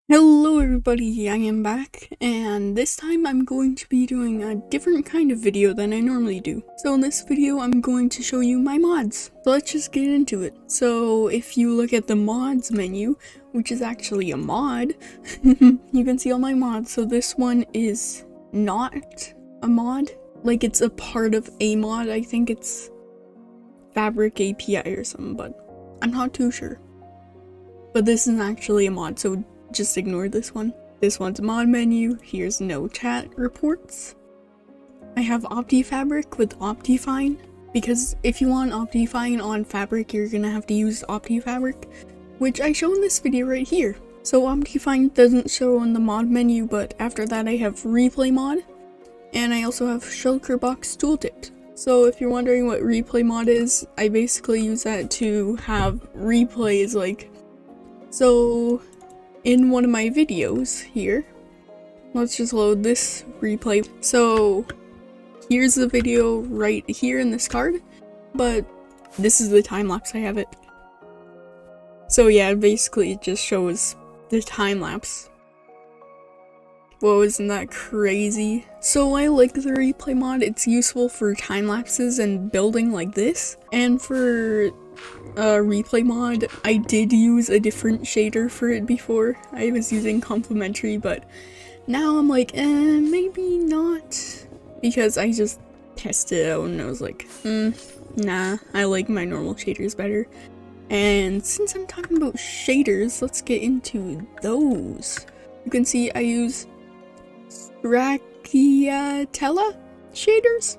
Hello everybody, I am back, and this time I'm going to be doing a different kind of video than I normally do. So in this video, I'm going to show you my mods. So let's just get into it. So if you look at the mods menu, which is actually a mod, you can see all my mods. So this one is not a mod, like it's a part of a mod. I think it's Fabric API or something, but I'm not too sure. But this is actually a mod, so just ignore this one. This one's mod menu. Here's no chat reports. I have OptiFabric with Optifine, because if you want Optifine on Fabric, you're gonna have to use OptiFabric, which I show in this video right here. So Optifine doesn't show on the mod menu, but after that I have Replay mod, and I also have Shulkerbox Tooltip. So if you're wondering what Replay mod is, I basically use that to have replays, like, so in one of my videos here, let's just load this replay. So here's the video right here in this card, but this is the time lapse. I have it. So yeah, basically it just shows the time lapse. Whoa, isn't that crazy? So I like the replay mod. It's useful for time lapses and building like this. And for replay mod, I did use a different shader for it before. I was using complementary, but now I'm like, maybe not, because I just tested it out and I was like, nah, I like my normal shaders better. And since I'm talking about shaders, let's get into those. You can see I use Stracciatella shaders.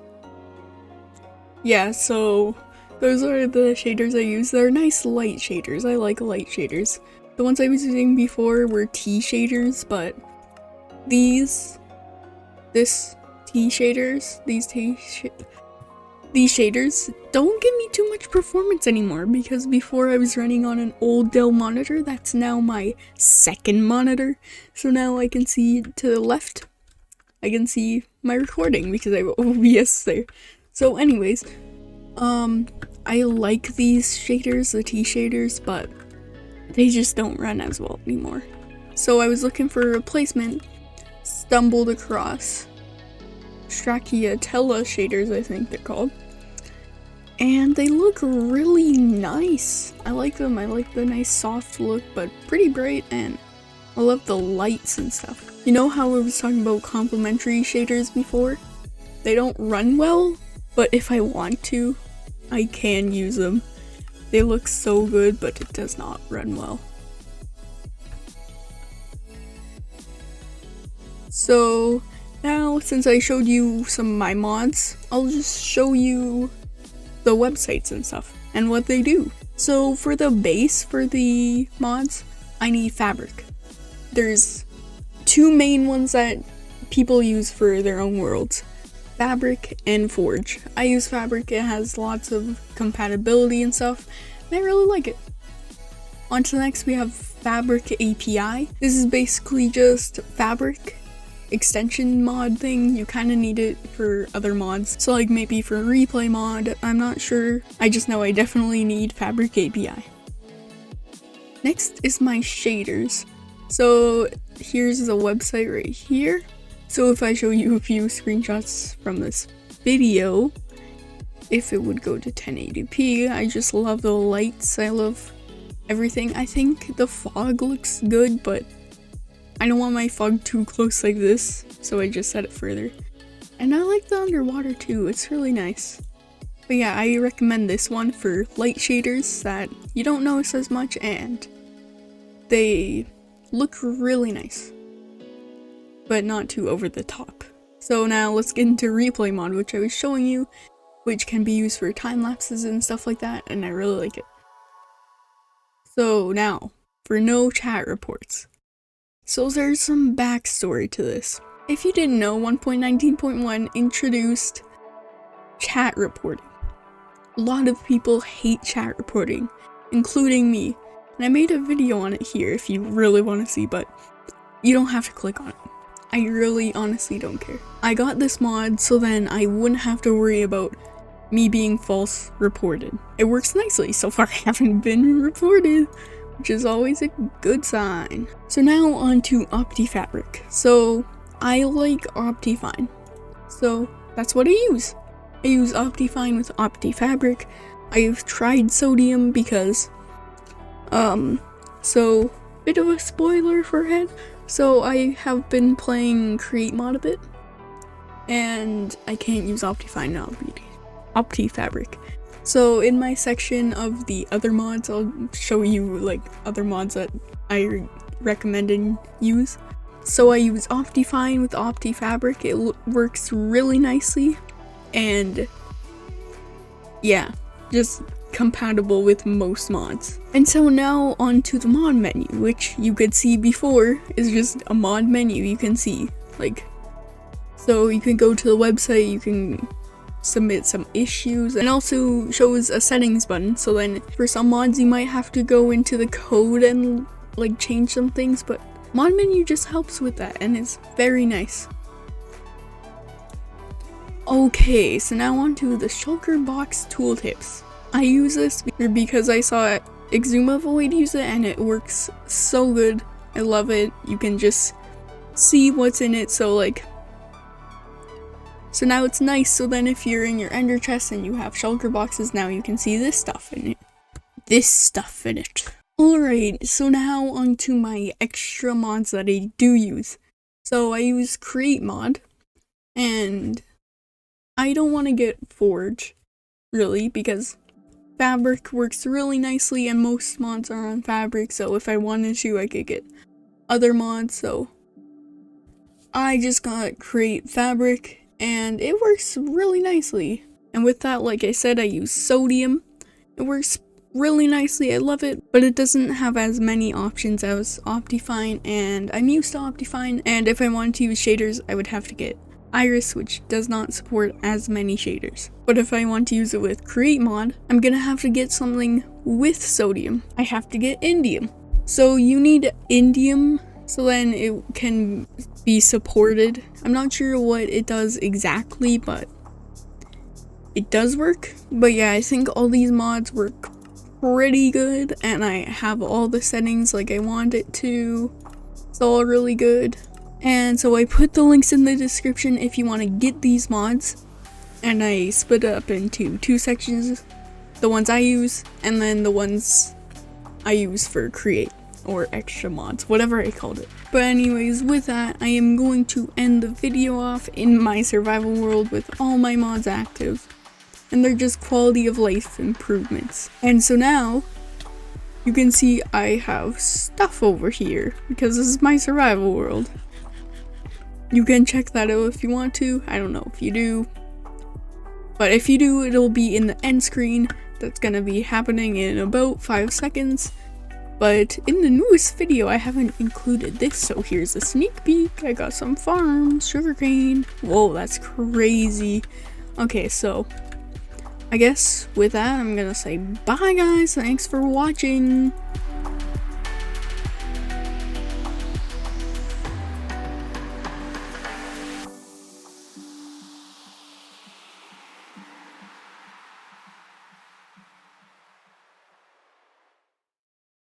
Yeah, so those are the shaders I use. They're nice light shaders. I like light shaders. The ones I was using before were T shaders, but these shaders don't give me too much performance anymore, because before I was running on an old Dell monitor. That's now my second monitor. So now I can see to the left, I can see my recording because I have OBS there. So anyways, I like these shaders, the T shaders, but they just don't run as well anymore. So I was looking for a replacement, stumbled across Stracciatella shaders, I think they're called. And they look really nice. I like them. I like the nice soft look, but pretty bright, and I love the lights and stuff. You know how I was talking about complementary shaders before? They don't run well, but if I want to, I can use them. They look so good, but it does not run well. So now, since I showed you some of my mods, I'll just show you the websites and stuff and what they do. So for the base for the mods, I need Fabric. There's two main ones that people use for their own worlds: Fabric and Forge. I use Fabric. It has lots of compatibility and stuff, and I really like it. On to the next, we have Fabric API. This is basically just Fabric extension mod thing. You kind of need it for other mods, so like maybe for a replay mod, I'm not sure. I just know I definitely need Fabric API. Next is my shaders. So here's the website right here. So if I show you a few screenshots from this video, if it would go to 1080p, I just love the lights. I love everything. I think the fog looks good, but I don't want my fog too close like this, so I just set it further. And I like the underwater too, it's really nice. But yeah, I recommend this one for light shaders that you don't notice as much, and they look really nice, but not too over the top. So now let's get into replay mod, which I was showing you, which can be used for time lapses and stuff like that, and I really like it. So now, for no chat reports. So there's some backstory to this. If you didn't know, 1.19.1 introduced chat reporting. A lot of people hate chat reporting, including me. And I made a video on it here if you really want to see, but you don't have to click on it. I really honestly don't care. I got this mod so then I wouldn't have to worry about me being false reported. It works nicely. So far I haven't been reported, which is always a good sign. So now on to OptiFabric. So I like Optifine, so that's what I use. I use Optifine with OptiFabric. I've tried Sodium because, so bit of a spoiler for ahead. So I have been playing Create Mod a bit, and I can't use Optifine now, OptiFabric. So in my section of the other mods, I'll show you like other mods that I recommend and use. So I use Optifine with OptiFabric. It works really nicely, and yeah, just compatible with most mods. And so now onto the mod menu, which you could see before is just a mod menu. You can see like, so you can go to the website, you can submit some issues, and also shows a settings button. So then for some mods you might have to go into the code and like change some things, but mod menu just helps with that, and it's very nice. Okay, so now on to the shulker box tooltips. I use this because I saw Exuma Void use it, and it works so good. I love it. You can just see what's in it, so now it's nice. So then if you're in your ender chest and you have shulker boxes, now you can see this stuff in it. Alright, so now onto my extra mods that I do use. So I use Create Mod, and I don't want to get Forge, really, because Fabric works really nicely and most mods are on Fabric, so if I wanted to, I could get other mods, so I just got Create Fabric, and it works really nicely. And with that, like I said, I use Sodium. It works really nicely, I love it, but it doesn't have as many options as Optifine, and I'm used to Optifine, and if I wanted to use shaders, I would have to get Iris, which does not support as many shaders. But if I want to use it with Create Mod, I'm gonna have to get something with Sodium. I have to get Indium. So you need Indium, so then it can be supported. I'm not sure what it does exactly, but it does work. But yeah, I think all these mods work pretty good, and I have all the settings like I want it to. It's all really good. And so I put the links in the description if you want to get these mods, and I split it up into two sections, the ones I use and then the ones I use for create or extra mods, whatever I called it. But anyways, with that, I am going to end the video off in my survival world with all my mods active, and they're just quality of life improvements. And so now you can see I have stuff over here because this is my survival world. You can check that out if you want to. I don't know if you do, but if you do, it'll be in the end screen. That's gonna be happening in about 5 seconds. But in the newest video, I haven't included this, so here's a sneak peek. I got some farms, sugarcane. Whoa, that's crazy. Okay, so I guess with that, I'm gonna say bye guys, thanks for watching.